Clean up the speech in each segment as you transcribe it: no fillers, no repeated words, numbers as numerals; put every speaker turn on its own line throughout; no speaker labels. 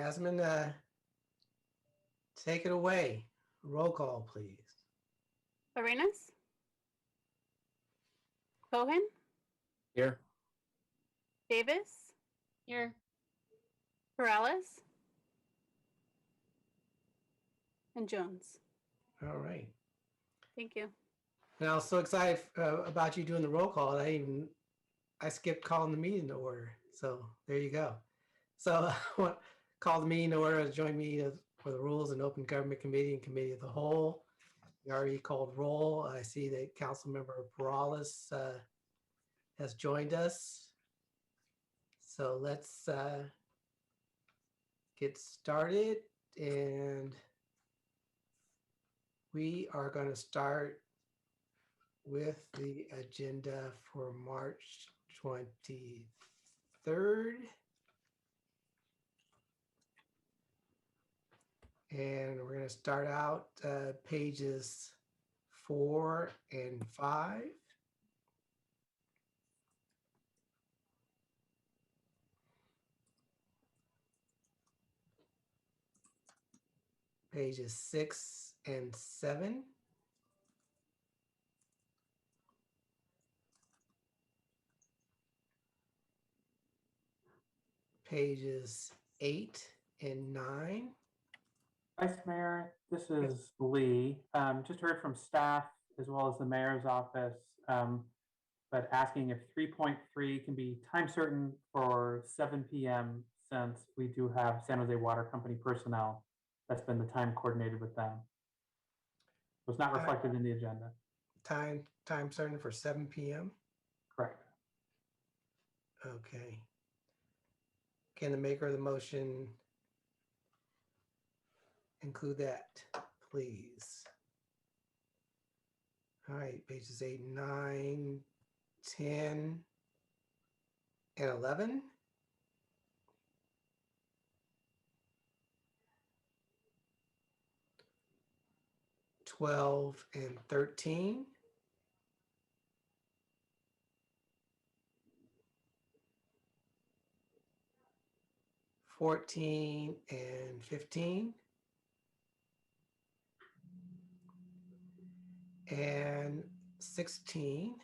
Jasmine, take it away. Roll call, please.
Arenas? Cohen?
Here.
Davis?
Here.
Perales? And Jones.
All right.
Thank you.
And I was so excited about you doing the roll call. I skipped calling the meeting to order. So there you go. So call the meeting to order. Join me for the Rules and Open Government Committee and Committee of the Whole. We already called roll. I see that Councilmember Perales has joined us. So let's get started. And we are going to start with the agenda for March 23rd. And we're going to start out pages 4 and 5. Pages 6 and 7. Pages 8 and 9.
Vice Mayor, this is Lee. Just heard from staff as well as the mayor's office, but asking if 3.3 can be time certain for 7 p.m. since we do have San Jose Water Company personnel. That's been the time coordinated with them. It was not reflected in the agenda.
Time certain for 7 p.m.
Correct.
Okay. Can the maker of the motion include that, please? All right, pages 8, 9, 10, and 11. (12) and 13. (14) and 15. And 16.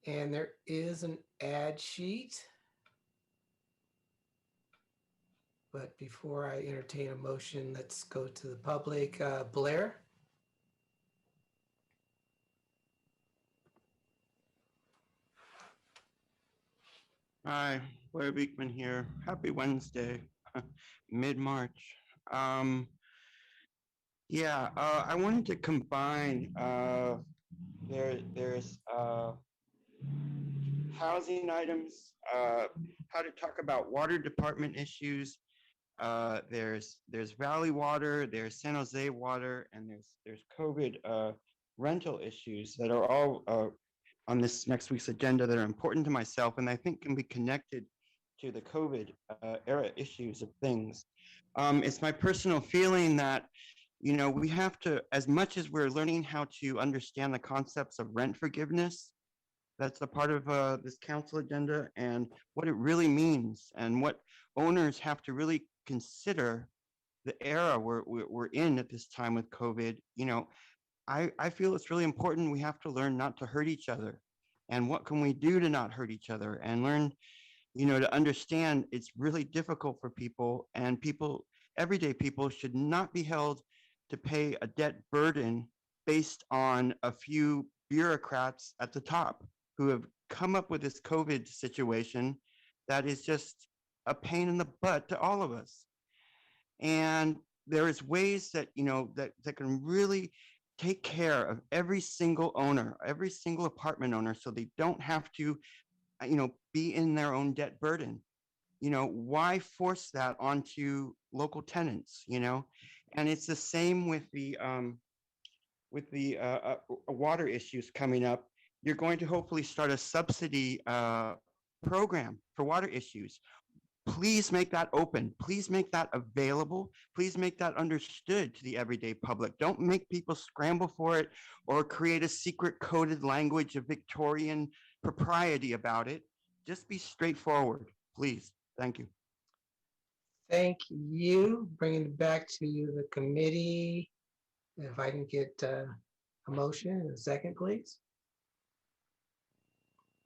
And there is an ad sheet. But before I entertain a motion, let's go to the public. Blair?
Hi, Blair Beekman here. Happy Wednesday, mid-March. I wanted to combine, there's housing items, how to talk about water department issues. There's Valley Water, there's San Jose Water, and there's COVID rental issues that are all on this next week's agenda that are important to myself and I think can be connected to the COVID era issues of things. It's my personal feeling that, you know, we have to, as much as we're learning how to understand the concepts of rent forgiveness, that's a part of this council agenda and what it really means and what owners have to really consider the era we're in at this time with COVID. You know, I feel it's really important. We have to learn not to hurt each other. And what can we do to not hurt each other and learn, you know, to understand it's really difficult for people, and people, everyday people, should not be held to pay a debt burden based on a few bureaucrats at the top who have come up with this COVID situation that is just a pain in the butt to all of us. And there is ways that, you know, that can really take care of every single owner, every single apartment owner, so they don't have to, you know, be in their own debt burden. You know, why force that onto local tenants, you know? And it's the same with the water issues coming up. You're going to hopefully start a subsidy program for water issues. Please make that open. Please make that available. Please make that understood to the everyday public. Don't make people scramble for it or create a secret coded language of Victorian propriety about it. Just be straightforward, please. Thank you.
Thank you. Bringing it back to the committee. If I can get a motion and a second, please.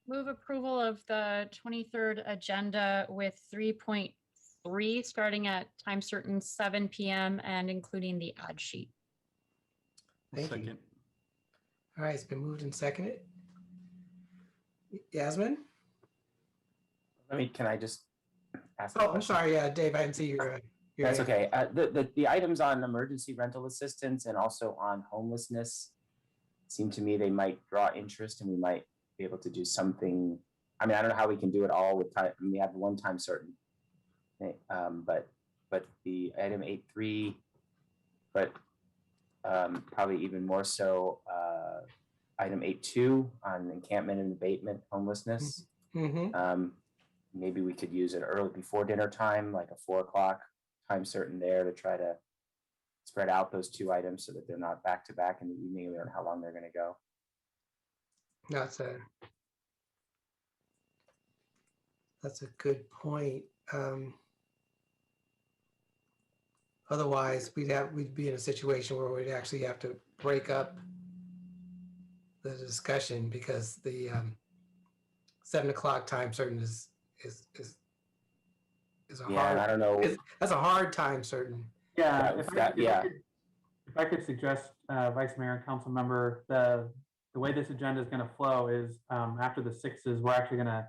Move approval of the 23rd agenda with 3.3 starting at time certain 7 p.m. and including the ad sheet.
Thank you.
Second.
All right, it's been moved and seconded. Yasmin?
Can I just ask?
Oh, I'm sorry, Dave, I didn't see your
That's
hand.
okay. The items on emergency rental assistance and also on homelessness seem to me they might draw interest, and we might be able to do something. I mean, I don't know how we can do it all with time. We have one time certain, but the item 8.3, but probably even more so item 8.2 on encampment and abatement homelessness.
Mm-hmm.
Maybe we could use it early before dinner time, like a 4 o'clock time certain there, to try to spread out those two items so that they're not back to back in the evening. We don't know how long they're going to go.
That's a good point. Otherwise, we'd be in a situation where we'd actually have to break up the discussion because the 7 o'clock time certain is a
Yeah, and I
hard.
don't know.
That's a hard time certain.
Yeah,
Yeah,
if I could suggest, Vice Mayor and Council Member, the way this agenda is going to flow is after the 6s, we're actually going to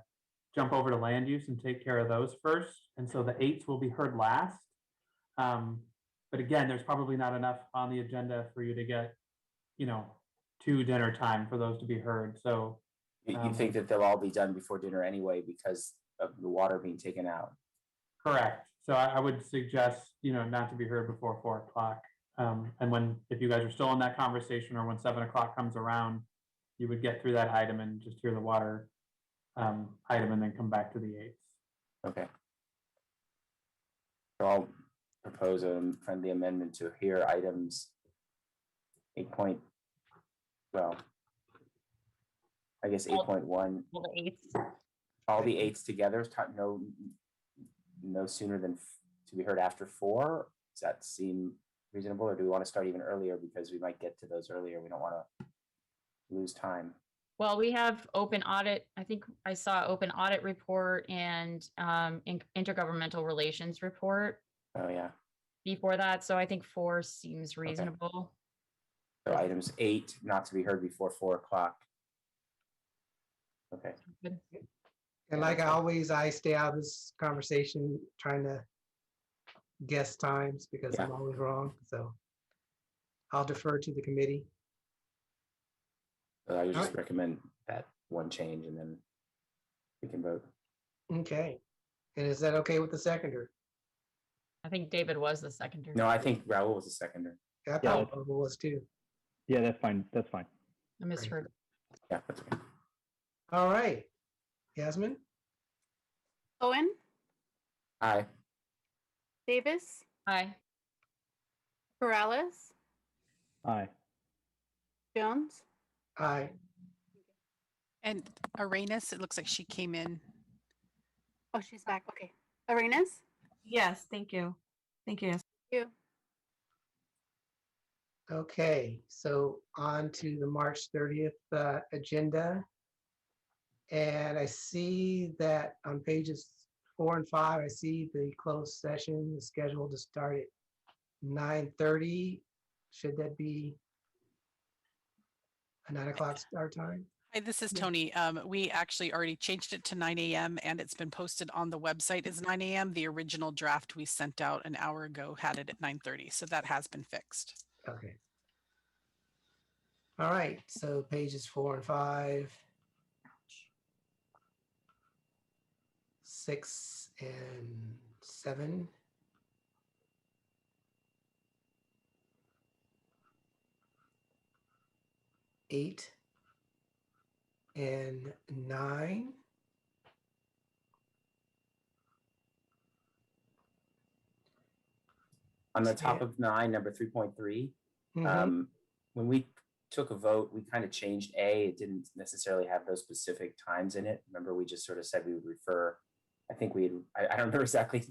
jump over to land use and take care of those first. And so the 8s will be heard last. But again, there's probably not enough on the agenda for you to get, to dinner time for those to be heard. So
You think that they'll all be done before dinner anyway because of the water being taken out?
correct. So I would suggest, not to be heard before 4 o'clock. And if you guys are still in that conversation, or when 7 o'clock comes around, you would get through that item and just hear the water item and then come back to the 8s.
Okay. So I'll propose a friendly amendment to hear items 8. Well, I guess 8.1.
All the 8s.
All the 8s together. No sooner than to be heard after 4. Does that seem reasonable, or do we want to start even earlier because we might get to those earlier? We don't want to lose time.
Well, we have open audit. I think I saw open audit report and intergovernmental relations report
Oh yeah.
before that. So I think 4 seems reasonable.
So items 8 not to be heard before 4 o'clock. Okay.
Good.
And like always, I stay out of this conversation trying to guess times because I'm always wrong. So I'll defer to the committee.
So I would
All
just recommend that one change, and then we can vote.
Okay. And is that okay with the seconder?
I think David was the seconder.
No, I think Raul was a seconder.
I thought it was too.
Yeah, that's fine. That's fine.
I misheard.
Yeah, that's okay.
All right. Yasmin?
Cohen,
Aye.
Davis,
Aye.
Perales,
Aye.
Jones,
Aye.
And Arenas, it looks like she came in.
oh, she's back. Okay. Arenas?
Yes, thank you. Thank you.
You.
Okay, so on to the March 30th agenda. And I see that on pages 4 and 5, I see the closed session is scheduled to start at 9:30. Should that be a 9 o'clock start time?
Hi, this is Tony. We actually already changed it to 9 a.m. and it's been posted on the website as 9 a.m. The original draft we sent out an hour ago had it at 9:30, so that has been fixed.
Okay. All right, so pages 4 and 5. 6 and 7. Eight and 9.
On the top of 9, number 3.3,
Mhm.
when we took a vote, we kind of changed A. It didn't necessarily have those specific times in it. Remember, we just sort of said we would refer. I think we had, I don't remember exactly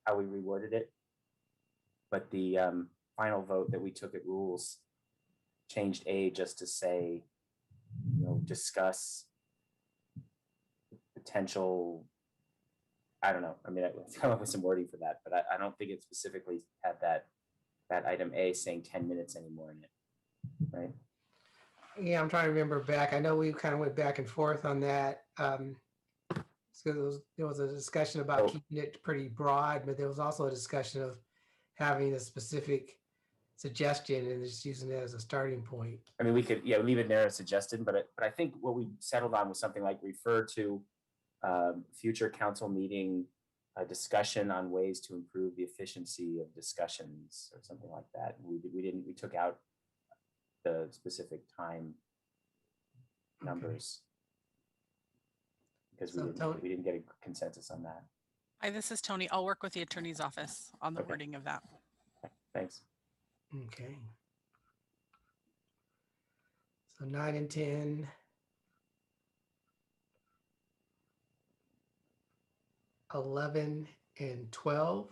how we reworded it. But the final vote that we took at rules changed A just to say, discuss potential, I don't know. I mean, I come up with some wording for that, but I don't think it specifically had that item A saying 10 minutes anymore in it, right?
Yeah, I'm trying to remember back. I know we kind of went back and forth on that. So there was a discussion about keeping it pretty broad, but there was also a discussion of having a specific suggestion and just using it as a starting point.
I mean, we could, leave it there as suggested, but I think what we settled on was something like refer to future council meeting discussion on ways to improve the efficiency of discussions or something like that. We took out the specific time numbers because we didn't get a consensus on that.
Hi, this is Tony. I'll work with the attorney's office on the wording of that.
Thanks.
Okay. So 9 and 10. 11 and 12.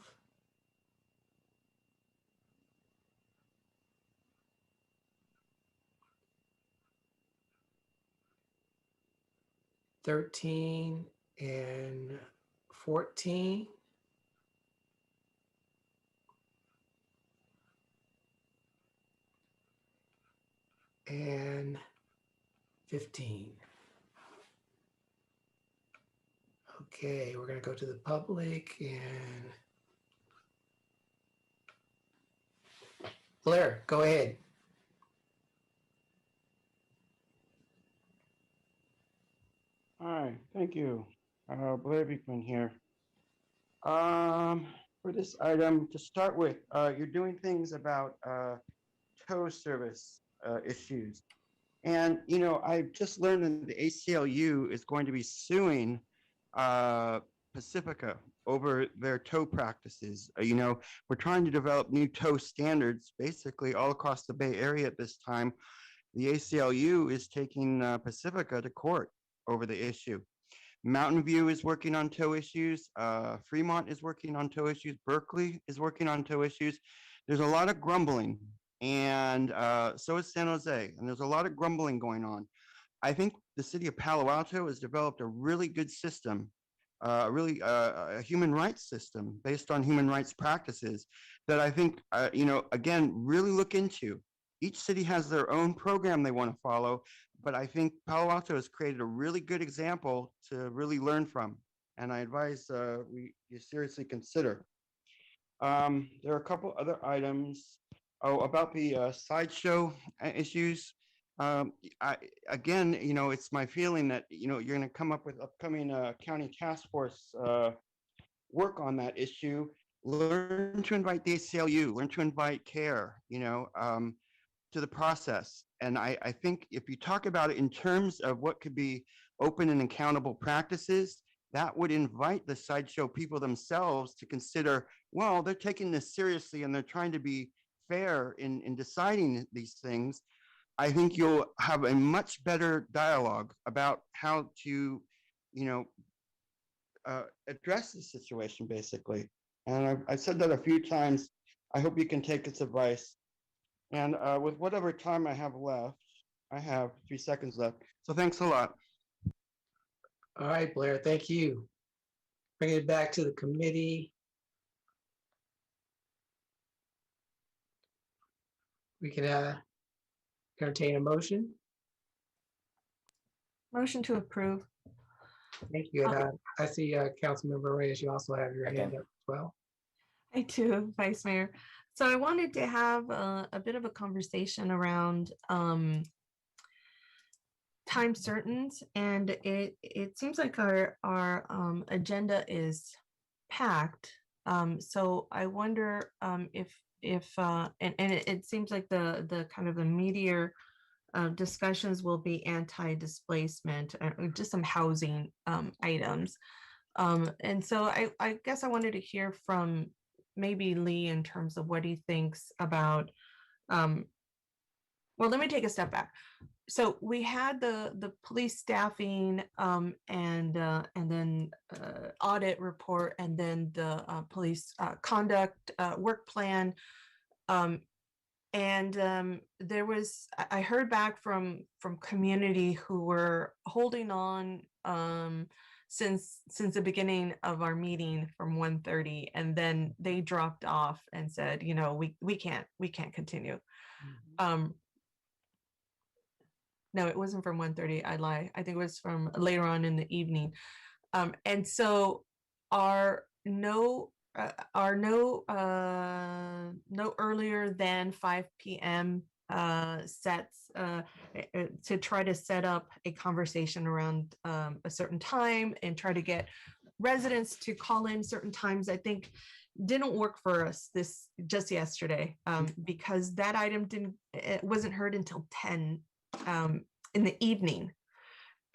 13 and 14. And 15. Okay, we're going to go to the public and Blair, go ahead.
Hi, thank you. Blair Beekman here. For this item, to start with, you're doing things about tow service issues. And, I just learned that the ACLU is going to be suing Pacifica over their tow practices. We're trying to develop new tow standards basically all across the Bay Area at this time. The ACLU is taking Pacifica to court over the issue. Mountain View is working on tow issues. Fremont is working on tow issues. Berkeley is working on tow issues. There's a lot of grumbling, and so is San Jose, and there's a lot of grumbling going on. I think the city of Palo Alto has developed a really good system, a human rights system based on human rights practices that I think, again, really look into. Each city has their own program they want to follow, but I think Palo Alto has created a really good example to really learn from, and I advise you seriously consider. There are a couple other items. About the sideshow issues. Again, it's my feeling that, you're going to come up with upcoming county task force work on that issue. Learn to invite the ACLU, learn to invite CARE, to the process. And I think if you talk about it in terms of what could be open and accountable practices, that would invite the sideshow people themselves to consider, well, they're taking this seriously and they're trying to be fair in deciding these things. I think you'll have a much better dialogue about how to, address the situation, basically. And I've said that a few times. I hope you can take its advice. And with whatever time I have left, I have 3 seconds left. So thanks a lot.
All right, Blair, thank you. Bring it back to the committee. We can entertain a motion.
Motion to approve.
Thank you. And, I see Councilmember Reyes, you also have your hand up as well.
I do, Vice Mayor. So I wanted to have a bit of a conversation around time certain, and it seems like our agenda is packed. So I wonder if it seems like the kind of the meatier discussions will be anti-displacement and just some housing items. And so I guess I wanted to hear from maybe Lee in terms of what he thinks about well, let me take a step back. So we had the police staffing and then audit report, and then the police conduct work plan. There was, I heard back from community who were holding on since the beginning of our meeting from 1:30, and then they dropped off and said, you know, we can't continue. No, it wasn't from 1:30. I lie. I think it was from later on in the evening. And so our no earlier than 5 p.m. Sets to try to set up a conversation around a certain time and try to get residents to call in certain times, I think didn't work for us just yesterday, because that item it wasn't heard until 10 in the evening.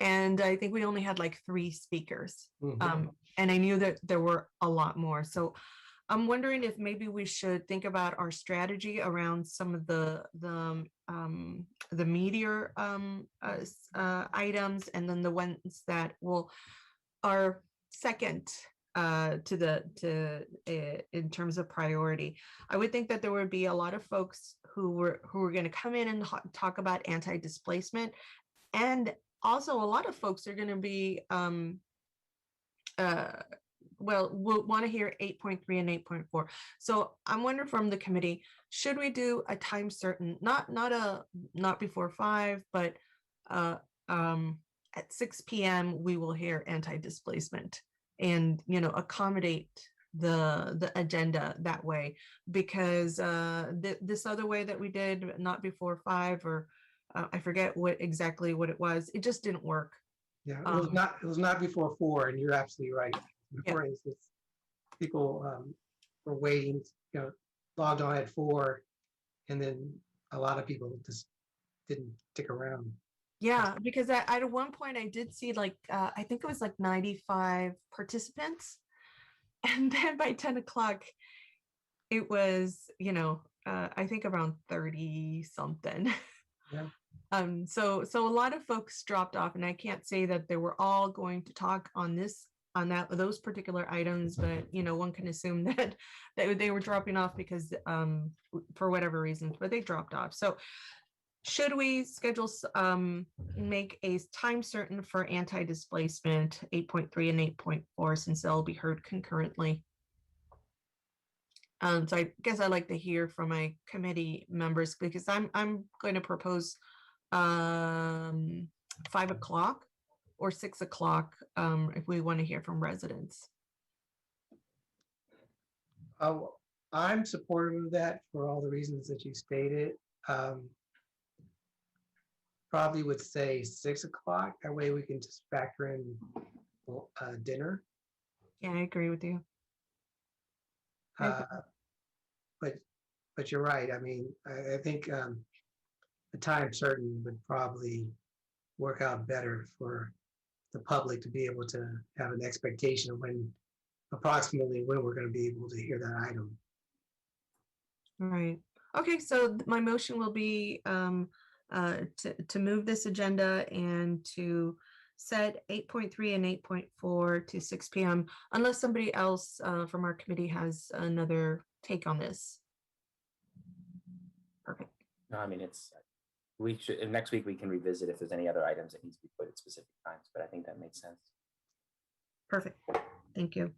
And I think we only had like 3 speakers. And I knew that there were a lot more. So I'm wondering if maybe we should think about our strategy around some of the meteor items, and then the ones that are second in terms of priority. I would think that there would be a lot of folks who were going to come in and talk about anti-displacement, and also a lot of folks are going to be we'll want to hear 8.3 and 8.4. So I'm wondering from the committee, should we do a time certain, not before 5, but at 6 p.m. we will hear anti-displacement, and accommodate the agenda that way, because this other way that we did, not before 5, or I forget exactly what it was, it just didn't work.
Yeah, it was not before 4, and you're absolutely right. For instance, people were waiting, logged on at 4, and then a lot of people just didn't stick around.
Yeah, because at one point I did see I think it was like 95 participants, and then by 10 o'clock it was I think around 30 something.
Yeah.
So a lot of folks dropped off, and I can't say that they were all going to talk on those particular items, but one can assume that they were dropping off because for whatever reasons, but they dropped off. So should we schedule make a time certain for anti-displacement 8.3 and 8.4, since they'll be heard concurrently? So I guess I'd like to hear from my committee members, because I'm going to propose 5 o'clock or 6 o'clock if we want to hear from residents.
I'm supportive of that for all the reasons that you stated. Probably would say 6 o'clock. That way we can just factor in dinner.
Yeah, I agree with you.
But you're right. I mean, I think the time certain would probably work out better for the public to be able to have an expectation of approximately when we're going to be able to hear that item.
Right. Okay, so my motion will be to move this agenda and to set 8.3 and 8.4 to 6 p.m. unless somebody else from our committee has another take on this. Perfect.
No, I mean, we should, next week we can revisit if there's any other items that need to be put at specific times, but I think that makes sense.
Perfect. Thank you.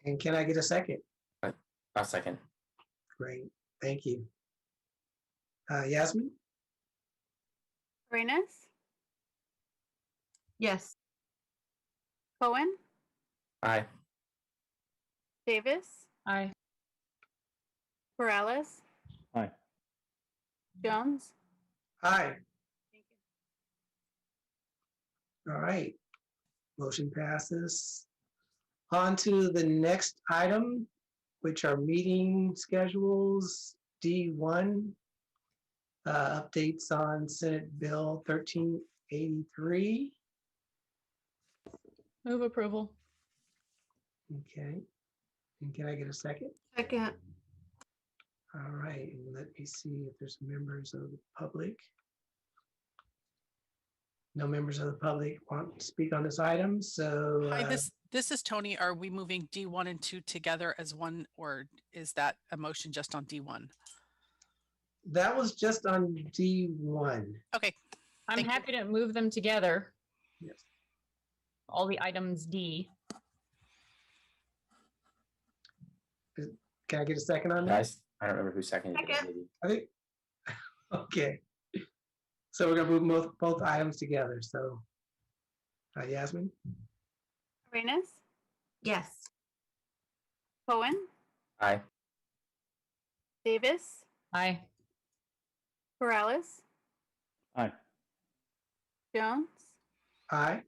And can I get a second?
I'll second.
Great. Thank you. Yasmin?
Arenas,
Yes.
Cohen,
Aye.
Davis,
Aye.
Morales,
Aye.
Jones.
Aye.
Thank you.
All right. Motion passes. On to the next item, which are meeting schedules. D1, updates on Senate Bill 1383.
Move approval.
Okay. And can I get a second?
Second.
All right, and let me see if there's members of the public. No members of the public want to speak on this item, so.
Hi, this is Tony. Are we moving D1 and 2 together as one, or is that a motion just on D1?
That was just on D1.
Okay.
I'm
Thank you.
happy to move them together.
Yes.
All the items D.
Can I get a second on that?
Guys, I don't remember who seconded it.
Second.
Maybe.
I think, okay. So we're gonna move both items together, so. Yasmin?
Arenas,
Yes.
Cohen,
Aye.
Davis,
Aye.
Morales,
Aye.
Jones,
Aye.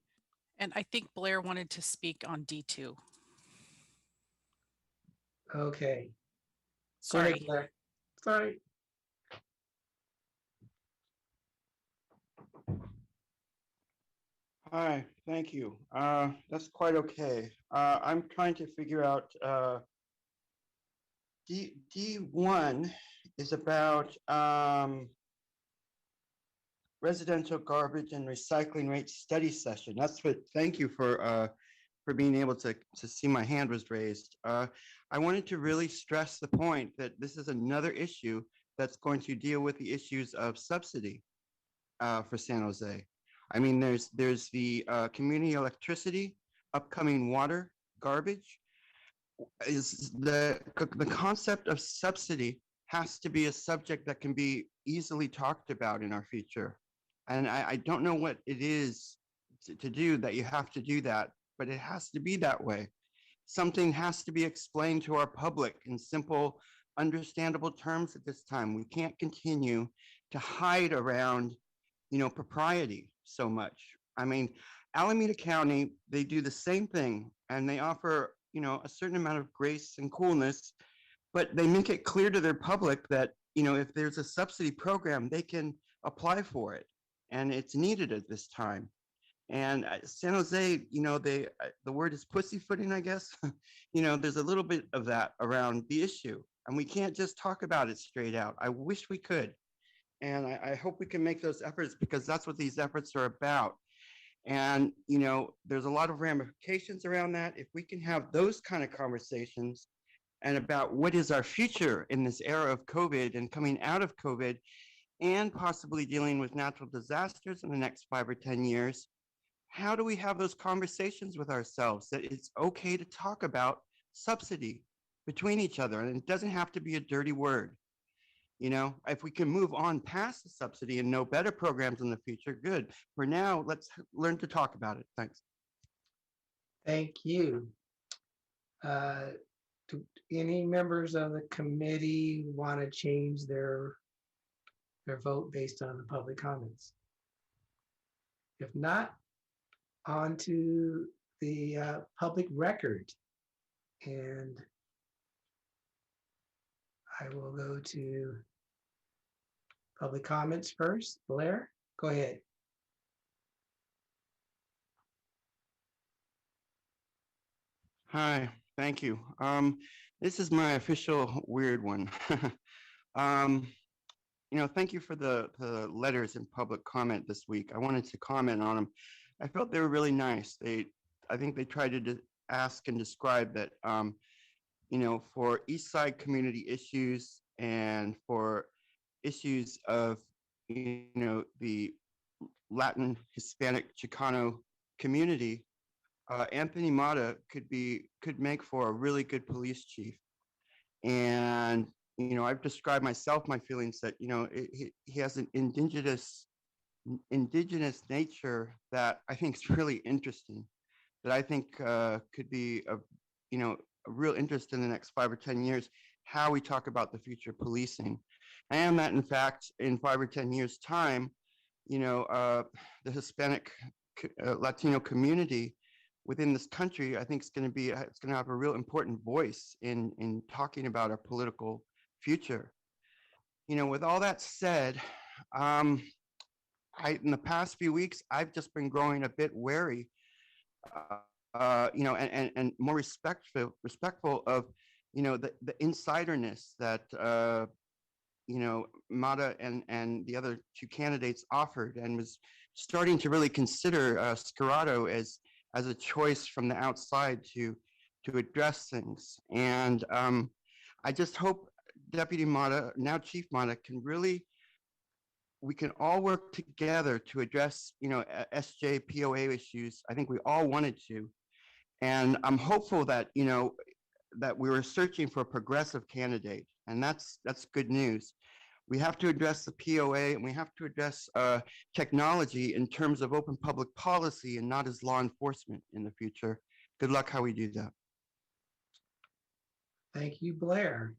And I think Blair wanted to speak on D2.
Okay. Go
Sorry.
ahead, Claire. Sorry.
Hi, thank you. That's quite okay. I'm trying to figure out, D1 is about residential garbage and recycling rate study session. That's what, thank you for being able to see my hand was raised. I wanted to really stress the point that this is another issue that's going to deal with the issues of subsidy for San Jose. I mean, there's the community electricity, upcoming water, garbage. Is the concept of subsidy has to be a subject that can be easily talked about in our future. And I don't know what it is to do that you have to do that, but it has to be that way. Something has to be explained to our public in simple, understandable terms at this time. We can't continue to hide around, propriety so much. I mean, Alameda County, they do the same thing and they offer, a certain amount of grace and coolness, but they make it clear to their public that, if there's a subsidy program, they can apply for it and it's needed at this time. And San Jose, the word is pussyfooting, I guess. There's a little bit of that around the issue and we can't just talk about it straight out. I wish we could. And I hope we can make those efforts because that's what these efforts are about. And, there's a lot of ramifications around that. If we can have those kind of conversations and about what is our future in this era of COVID and coming out of COVID and possibly dealing with natural disasters in the next 5 or 10 years, how do we have those conversations with ourselves that it's okay to talk about subsidy between each other? And it doesn't have to be a dirty word. If we can move on past the subsidy and know better programs in the future, good. For now, let's learn to talk about it. Thanks.
Thank you. Do any members of the committee want to change their vote based on the public comments? If not, on to the public record. And I will go to public comments first. Blair, go ahead.
Hi, thank you. This is my official weird one. Thank you for the letters and public comment this week. I wanted to comment on them. I felt they were really nice. I think they tried to ask and describe that, for East Side community issues and for issues of, the Latin, Hispanic, Chicano community, Anthony Mata could make for a really good police chief. And, I've described my feelings that, he has an indigenous nature that I think is really interesting, that I think could be a real interest in the next 5 or 10 years, how we talk about the future of policing. And that in fact, in 5 or 10 years time, the Hispanic Latino community within this country, I think it's going to have a real important voice in talking about our political future. With all that said, in the past few weeks, I've just been growing a bit wary, and more respectful of, the insiderness that Mata and the other two candidates offered, and was starting to really consider Scirotto as a choice from the outside to address things. And I just hope Deputy Mata, now Chief Mata, we can all work together to address, SJ POA issues. I think we all wanted to. And I'm hopeful that, that we were searching for a progressive candidate, and that's good news. We have to address the POA, and we have to address technology in terms of open public policy and not as law enforcement in the future. Good luck how we do that.
Thank you, Blair.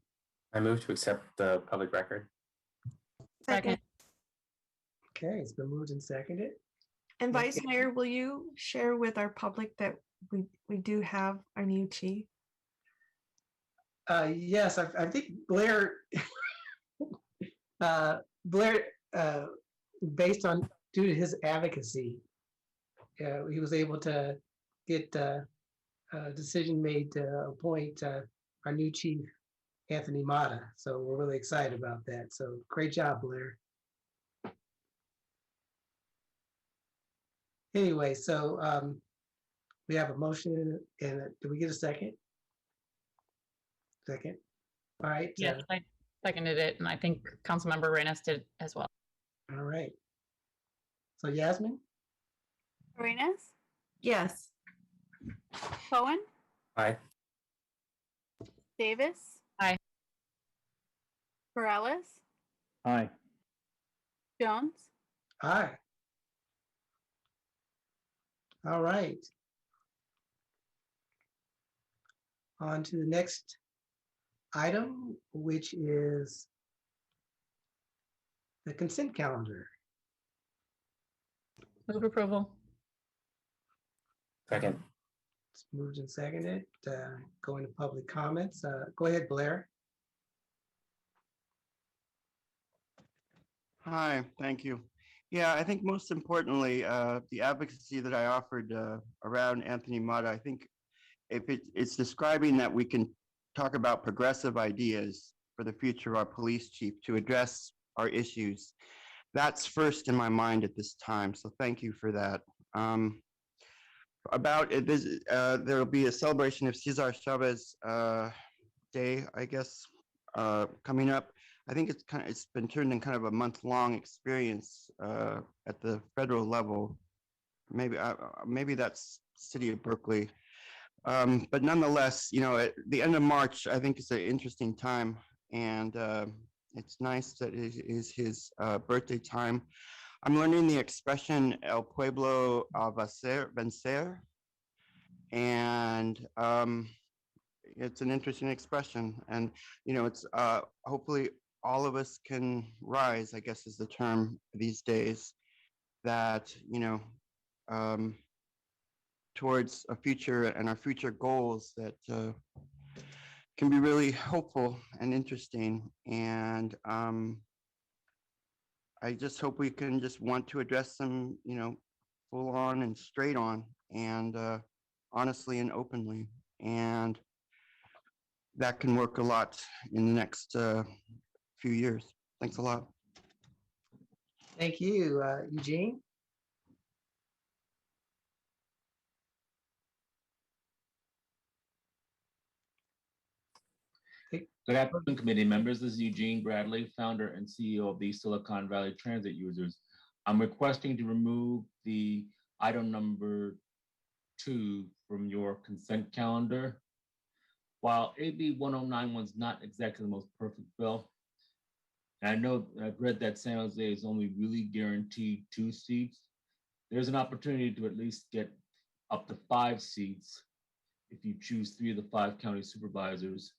I move to accept the public record.
Second.
Okay, it's been moved and seconded.
And Vice
Okay.
Mayor, will you share with our public that we do have our new chief?
Yes, I think Blair, based on due to his advocacy, he was able to get a decision made to appoint our new chief, Anthony Mata. So we're really excited about that. So great job, Blair. Anyway, so we have a motion, and did we get a second? Second. All right.
Yes, I seconded it, and I think Councilmember Arenas did as well.
All right. So Yasmin?
Arenas,
Yes.
Cohen,
Aye.
Davis.
Aye.
Morales,
Aye.
Jones,
Aye. All right. On to the next item, which is the consent calendar.
Move approval.
Second.
It's moved and seconded. Going to public comments. Go ahead, Blair.
Hi, thank you. Yeah, I think most importantly, the advocacy that I offered around Anthony Mata, I think if it's describing that we can talk about progressive ideas for the future of our police chief to address our issues, that's first in my mind at this time. So thank you for that. There will be a celebration of Cesar Chavez Day, I guess, coming up. I think it's been turned in kind of a month-long experience at the federal level. Maybe that's City of Berkeley, but nonetheless, at the end of March, I think it's an interesting time, and it's nice that it is his birthday time. I'm learning the expression "El pueblo a vencer," and it's an interesting expression, and it's hopefully all of us can rise, I guess is the term these days, that towards a future and our future goals that can be really hopeful and interesting. And I just hope we can just want to address them, full on and straight on, and honestly and openly. And that can work a lot in the next few years. Thanks a lot.
Thank you, Eugene.
Good afternoon, committee members. This is Eugene Bradley, founder and CEO of the Silicon Valley Transit Users. I'm requesting to remove the item number 2 from your consent calendar. While AB 1091 is not exactly the most perfect bill, and I know I've read that San Jose is only really guaranteed 2 seats, there's an opportunity to at least get up to 5 seats if you choose 3 of the 5 county supervisors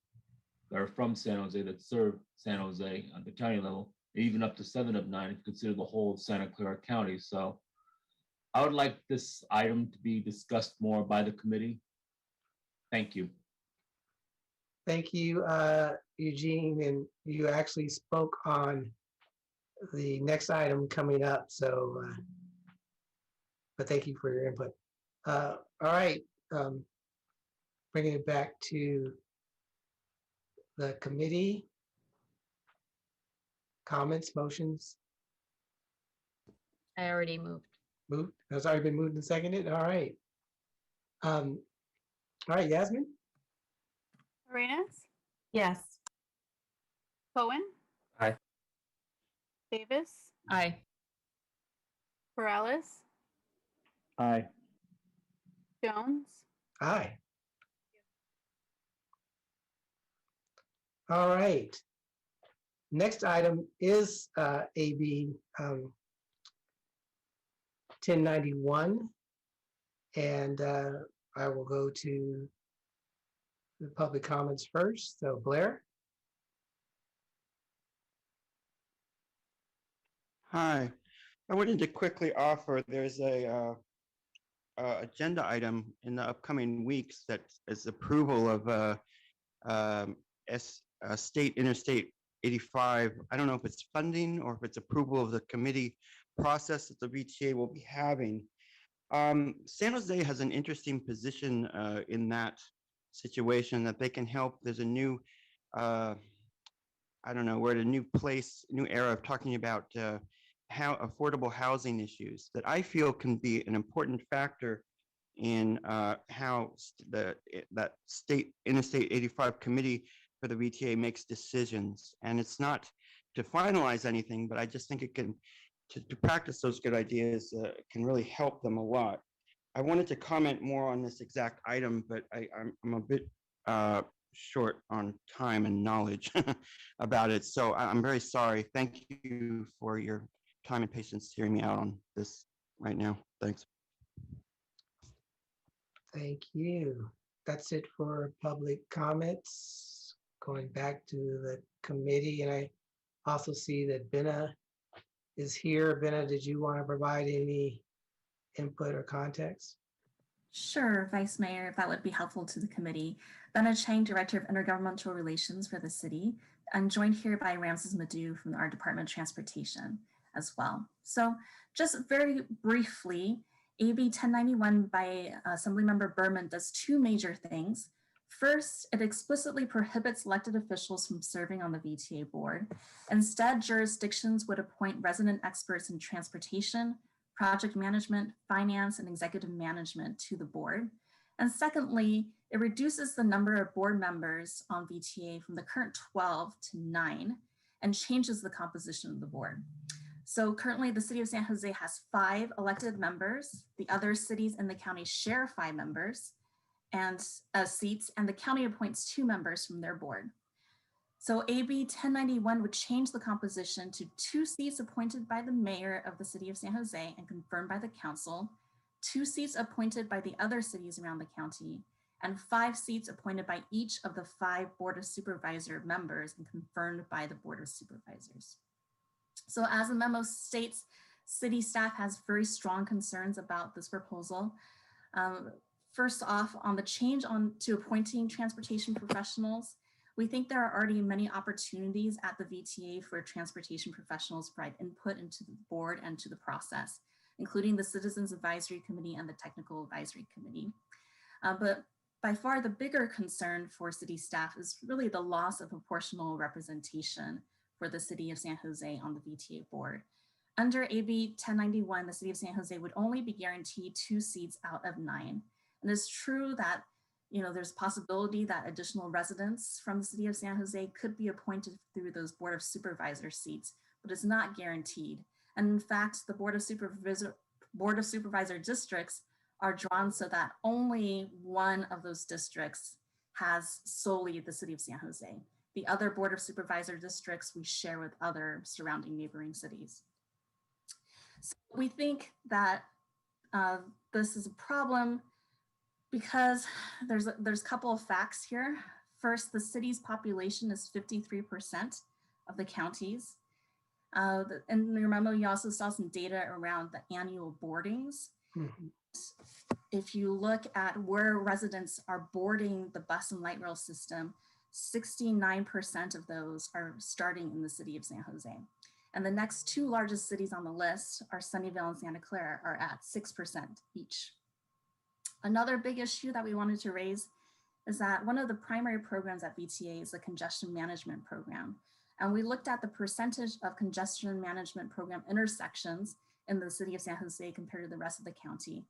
that are from San Jose that serve San Jose at the county level, even up to 7 of 9 if you consider the whole of Santa Clara County. So I would like this item to be discussed more by the committee. Thank you.
Thank you, Eugene, and you actually spoke on the next item coming up, so, but thank you for your input. All right, bringing it back to the committee. comments, motions?
I already moved.
Moved? Has already been moved and seconded? All right. All right, Yasmin?
Arenas,
Yes.
Cohen,
Aye.
Davis,
Aye.
Morales,
Aye.
Jones,
Aye. All right. Next item is AB 1091. And I will go to the public comments first. So Blair?
Hi, I wanted to quickly offer, there's a agenda item in the upcoming weeks that is approval of State Interstate 85. I don't know if it's funding or if it's approval of the committee process that the VTA will be having. San Jose has an interesting position in that situation that they can help. There's a new, I don't know, we're at a new place, new era of talking about how affordable housing issues that I feel can be an important factor in how that State Interstate 85 committee for the VTA makes decisions. And it's not to finalize anything, but I just think it can, to practice those good ideas can really help them a lot. I wanted to comment more on this exact item, but I'm a bit short on time and knowledge about it. So I'm very sorry. Thank you for your time and patience hearing me out on this right now. Thanks.
Thank you. That's it for public comments. Going back to the committee, and I also see that Bena is here. Bena, did you want to provide any input or context?
Sure, Vice Mayor, if that would be helpful to the committee. Bena Chang, Director of Intergovernmental Relations for the city. I'm joined here by Ramses Madhu from our Department of Transportation as well. So just very briefly, AB 1091 by Assemblymember Berman does two major things. First, it explicitly prohibits elected officials from serving on the VTA board. Instead, jurisdictions would appoint resident experts in transportation, project management, finance, and executive management to the board. And secondly, it reduces the number of board members on VTA from the current 12 to 9 and changes the composition of the board. So currently the city of San Jose has 5 elected members. The other cities in the county share 5 members and seats, and the county appoints 2 members from their board. So AB 1091 would change the composition to 2 seats appointed by the mayor of the city of San Jose and confirmed by the council, 2 seats appointed by the other cities around the county, and 5 seats appointed by each of the 5 Board of Supervisor members and confirmed by the Board of Supervisors. So as the memo states, city staff has very strong concerns about this proposal. First off, on the change to appointing transportation professionals, we think there are already many opportunities at the VTA for transportation professionals to provide input into the board and to the process, including the Citizens Advisory Committee and the Technical Advisory Committee. But by far the bigger concern for city staff is really the loss of proportional representation for the city of San Jose on the VTA board. Under AB 1091, the city of San Jose would only be guaranteed 2 seats out of 9. And it's true that there's possibility that additional residents from the city of San Jose could be appointed through those Board of Supervisor seats, but it's not guaranteed. And in fact, the Board of Supervisor districts are drawn so that only one of those districts has solely the city of San Jose. The other Board of Supervisor districts we share with other surrounding neighboring cities. So we think that this is a problem because there's a couple of facts here. First, the city's population is 53% of the county's. In your memo, you also saw some data around the annual boardings. Mm-hmm. If you look at where residents are boarding the bus and light rail system, 69% of those are starting in the city of San Jose. And the next 2 largest cities on the list are Sunnyvale and Santa Clara are at 6% each. Another big issue that we wanted to raise is that one of the primary programs at VTA is the congestion management program. And we looked at the percentage of congestion management program intersections in the city of San Jose compared to the rest of the county.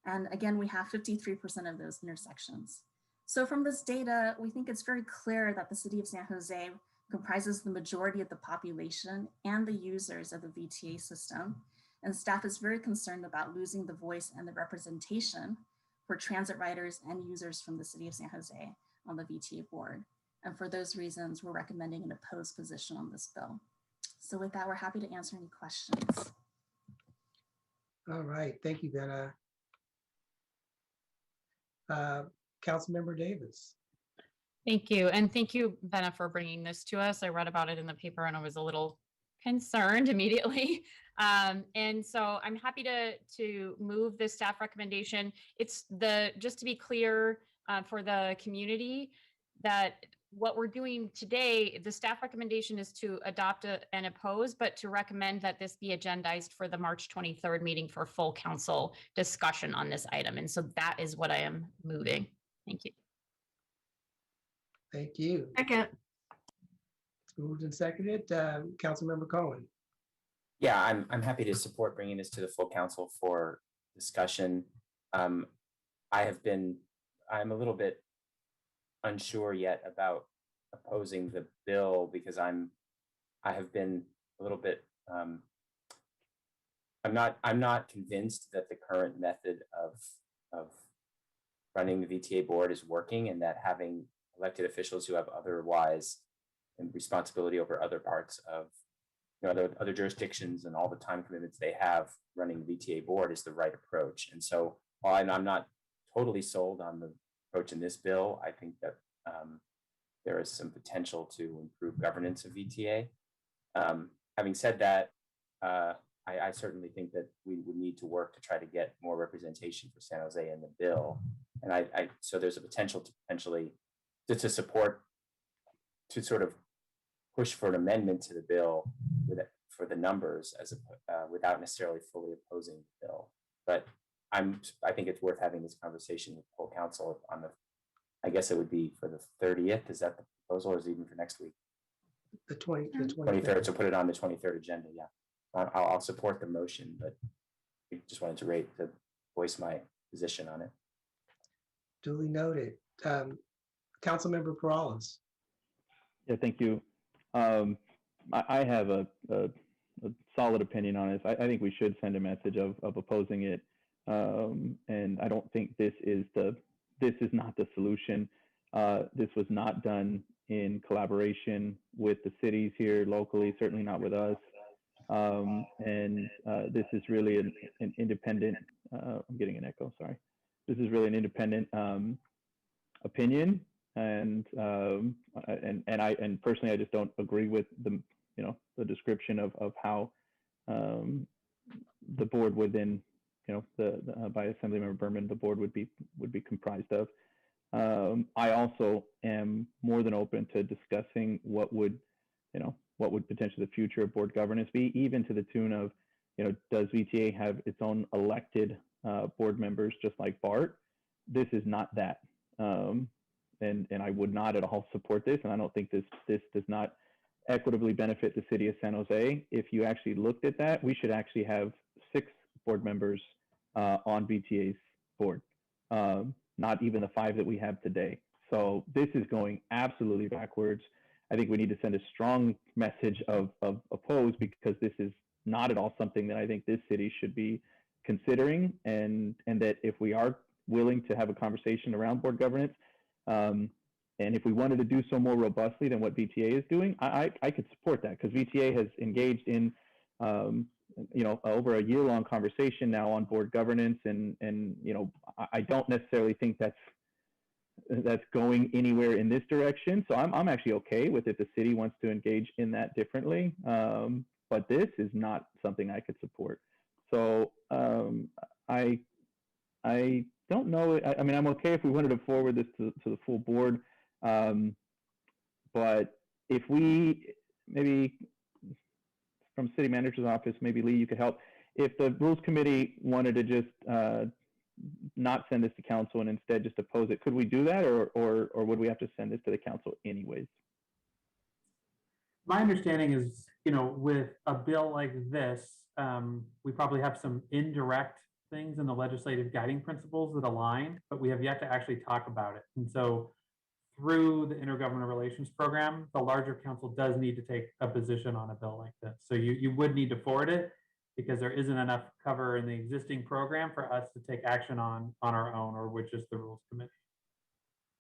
And again, we have 53% of those intersections. So from this data, we think it's very clear that the city of San Jose comprises the majority of the population and the users of the VTA system. And staff is very concerned about losing the voice and the representation for transit riders and users from the city of San Jose on the VTA board. And for those reasons, we're recommending an opposed position on this bill. So with that, we're happy to answer any questions.
All right, thank you, Bena. Councilmember Davis.
Thank you. And thank you, Bena, for bringing this to us. I read about it in the paper and I was a little concerned immediately. And so I'm happy to move this staff recommendation. It's just to be clear for the community that what we're doing today, the staff recommendation is to adopt and oppose, but to recommend that this be agendized for the March 23rd meeting for full council discussion on this item. And so that is what I am moving. Thank you.
Thank you.
Second.
It's moved and seconded. Councilmember Cohen.
Yeah, I'm happy to support bringing this to the full council for discussion. I'm a little bit unsure yet about opposing the bill because I have been a little bit I'm not convinced that the current method of running the VTA board is working, and that having elected officials who have otherwise and responsibility over other parts of other jurisdictions and all the time commitments they have running the VTA board is the right approach. And so while I'm not totally sold on the approach in this bill, I think that there is some potential to improve governance of VTA. Having said that, I certainly think that we would need to work to try to get more representation for San Jose in the bill. And so there's a potential to potentially to support, to sort of push for an amendment to the bill for the numbers without necessarily fully opposing the bill. But I think it's worth having this conversation with the whole council on I guess it would be for the 30th. Is that the proposal, or is it even for next week?
The 23rd.
23rd. So put it on the 23rd agenda. Yeah, I'll support the motion, but I just wanted to voice my position on it.
Duly noted. Councilmember Perales.
Yeah, thank you. I have a solid opinion on this. I think we should send a message of opposing it, and I don't think this is not the solution. This was not done in collaboration with the cities here locally, certainly not with us. And this is really an independent. I'm getting an echo. Sorry. This is really an independent opinion, and personally, I just don't agree with the description of how the board would then, by Assemblymember Berman, the board would be comprised of. I also am more than open to discussing what would potentially the future of board governance be, even to the tune of, does VTA have its own elected board members just like BART? This is not that. And I would not at all support this, and I don't think this does not equitably benefit the city of San Jose. If you actually looked at that, we should actually have 6 board members on VTA's board, not even the 5 that we have today. So this is going absolutely backwards. I think we need to send a strong message of oppose, because this is not at all something that I think this city should be considering, and that if we are willing to have a conversation around board governance, and if we wanted to do so more robustly than what VTA is doing, I could support that, because VTA has engaged in over a year-long conversation now on board governance, and I don't necessarily think that's going anywhere in this direction. So I'm actually okay with if the city wants to engage in that differently, but this is not something I could support. So I don't know. I mean, I'm okay if we wanted to forward this to the full board, but if we maybe from city manager's office, maybe Lee, you could help. If the rules committee wanted to just not send this to council and instead just oppose it, could we do that, or would we have to send this to the council anyways?
My understanding is, with a bill like this, we probably have some indirect things in the legislative guiding principles that align, but we have yet to actually talk about it. And so through the Intergovernmental Relations Program, the larger council does need to take a position on a bill like this. So you would need to forward it because there isn't enough cover in the existing program for us to take action on our own, or which is the Rules Committee.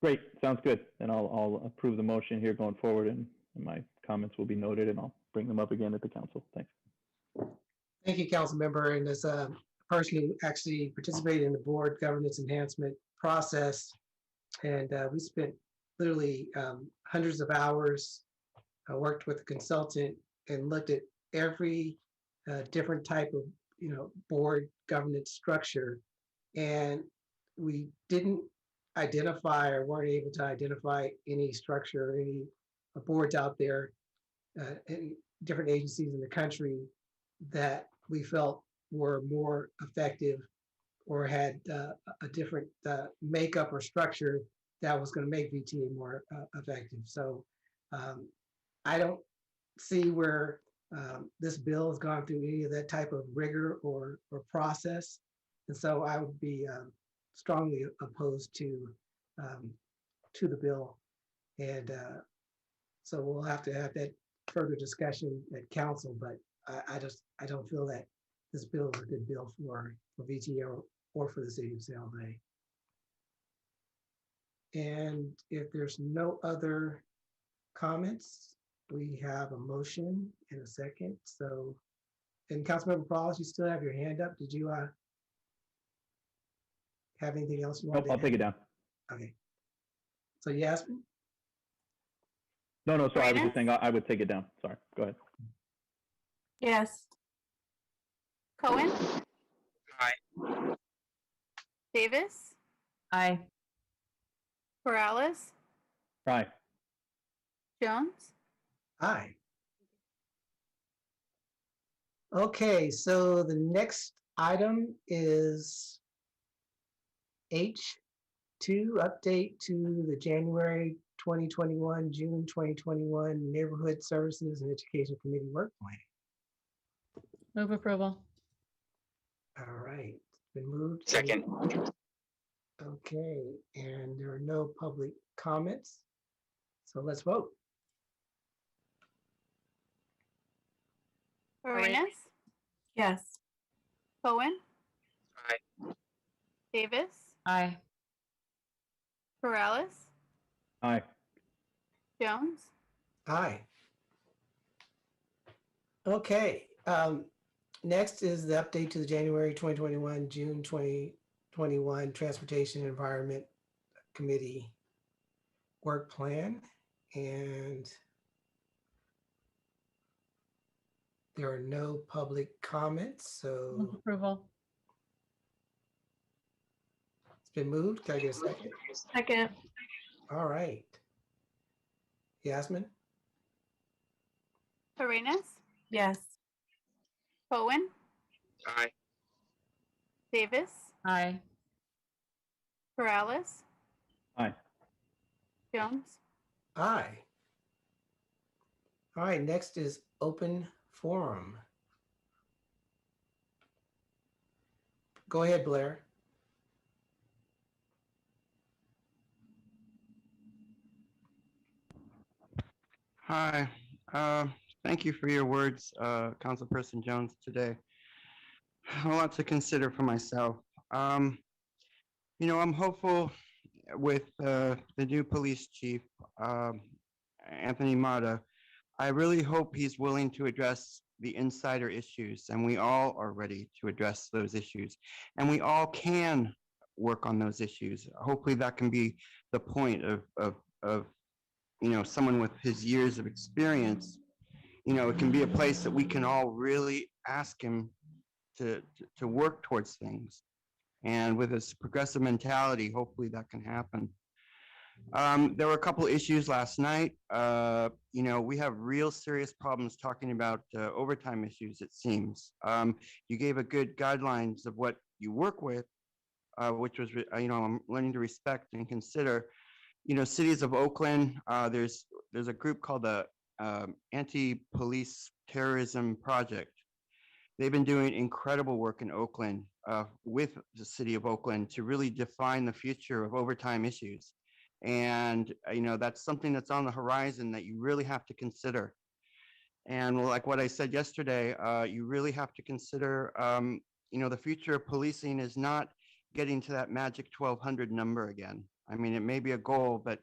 Great, sounds good. And I'll approve the motion here going forward, and my comments will be noted, and I'll bring them up again at the council. Thanks.
Thank you, council member. And as a person who actually participated in the board governance enhancement process, and we spent literally hundreds of hours. I worked with a consultant and looked at every different type of board governance structure, and we didn't identify or weren't able to identify any structure or any boards out there in different agencies in the country that we felt were more effective or had a different makeup or structure that was going to make VTA more effective. So I don't see where this bill has gone through any of that type of rigor or process. And so I would be strongly opposed to the bill. And so we'll have to have that further discussion at council, but I don't feel that this bill is a good bill for VTA or for the city of San Jose. And if there's no other comments, we have a motion in a second. So, and Councilmember Prowse, you still have your hand up. Did you have anything else you want?
Nope, I'll take it down.
Okay. So Yasmin?
No, sorry, I was just saying I would take it down. Sorry, go ahead.
Yes.
Cohen,
Aye.
Davis,
Aye.
Morales,
Aye.
Jones.
Aye. Okay, so the next item is H2, update to the January 2021, June 2021 Neighborhood Services and Education Committee work plan.
Move approval.
All right, been moved.
Second.
Okay, and there are no public comments. So let's vote.
Arenas,
Yes.
Cohen,
Aye.
Davis,
Aye.
Morales,
Aye.
Jones.
Aye. Okay, next is the update to the January 2021, June 2021 Transportation and Environment Committee work plan. And there are no public comments,
Move
so
approval.
it's been moved. Can I get a second?
Second.
All right. Yasmin?
Arenas,
Yes.
Cohen,
Aye.
Davis,
Aye.
Morales,
Aye.
Jones.
Aye. All right, next is open forum. Go ahead, Blair.
Hi. Thank you for your words, Councilperson Jones, today. A lot to consider for myself. I'm hopeful with the new police chief, Anthony Mata. I really hope he's willing to address the insider issues, and we all are ready to address those issues, and we all can work on those issues. Hopefully that can be the point of someone with his years of experience. It can be a place that we can all really ask him to work towards things. And with his progressive mentality, hopefully that can happen. There were a couple of issues last night. We have real serious problems talking about overtime issues, it seems. You gave a good guidelines of what you work with, which was, I'm learning to respect and consider. Cities of Oakland, there's a group called the Anti-Police Terrorism Project. They've been doing incredible work in Oakland with the city of Oakland to really define the future of overtime issues. And, that's something that's on the horizon that you really have to consider. And like what I said yesterday, you really have to consider, the future of policing is not getting to that magic 1,200 number again. I mean, it may be a goal, but,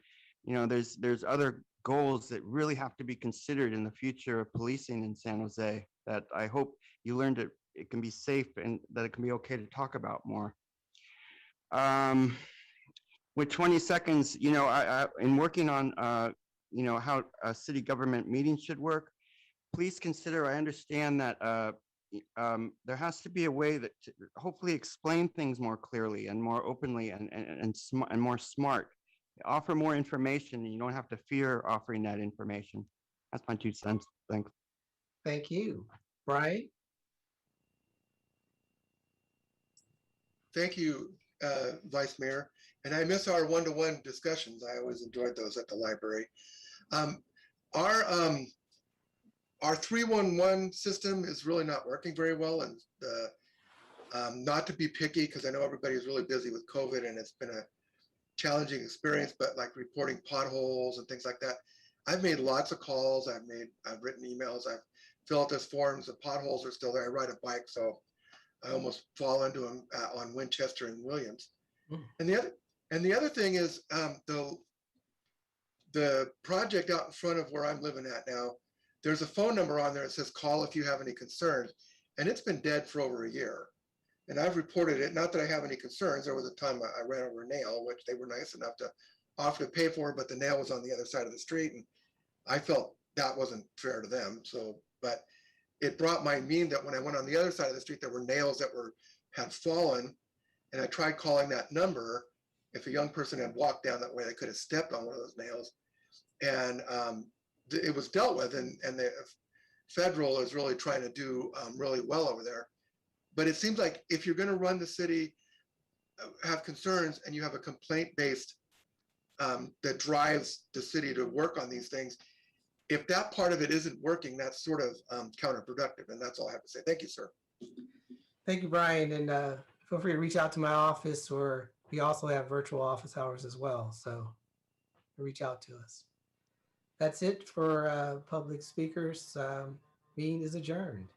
there's other goals that really have to be considered in the future of policing in San Jose that I hope you learned it can be safe and that it can be okay to talk about more. With 20 seconds, in working on, how a city government meeting should work, please consider, I understand that there has to be a way that to hopefully explain things more clearly and more openly and more smart. Offer more information and you don't have to fear offering that information. That's my 2 cents. Thanks.
Thank you. Brian?
Thank you, Vice Mayor. And I miss our one-to-one discussions. I always enjoyed those at the library. Our 311 system is really not working very well, and not to be picky, because I know everybody is really busy with COVID and it's been a challenging experience, but like reporting potholes and things like that. I've made lots of calls. I've written emails. I've filled out those forms. The potholes are still there. I ride a bike, so I almost fall into them on Winchester and Williams. And the other thing is the project out in front of where I'm living at now, there's a phone number on there that says call if you have any concerns, and it's been dead for over a year. And I've reported it, not that I have any concerns. There was a time I ran over a nail, which they were nice enough to offer to pay for, but the nail was on the other side of the street, and I felt that wasn't fair to them. So, but it brought my mean that when I went on the other side of the street, there were nails that had fallen, and I tried calling that number. If a young person had walked down that way, they could have stepped on one of those nails, and it was dealt with. And the federal is really trying to do really well over there. But it seems like if you're going to run the city, have concerns, and you have a complaint-based that drives the city to work on these things, if that part of it isn't working, that's sort of counterproductive. And that's all I have to say. Thank you, sir.
Thank you, Brian. And feel free to reach out to my office, or we also have virtual office hours as well. So reach out to us. That's it for public speakers. Meeting is adjourned.